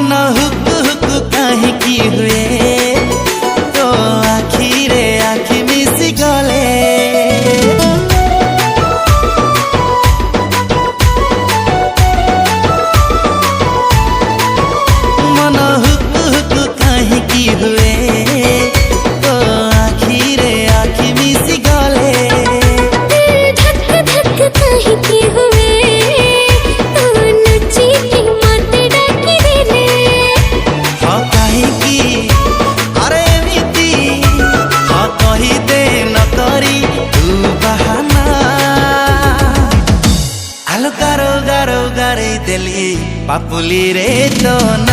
मन हुकु हुकु काहींकि हुए तो आखिरे आखि मिसी गले मन हुकु हुकु काहींकि हुए तो आखिरे आखि मिसी गले धक धक काहींकि हुए तो नची मत डाकी देले हाँ काहींकि अरे एमिति हाँ कही दे न करी तू बहाना आलो गारो गारो गारे देली पापुली रे तो ना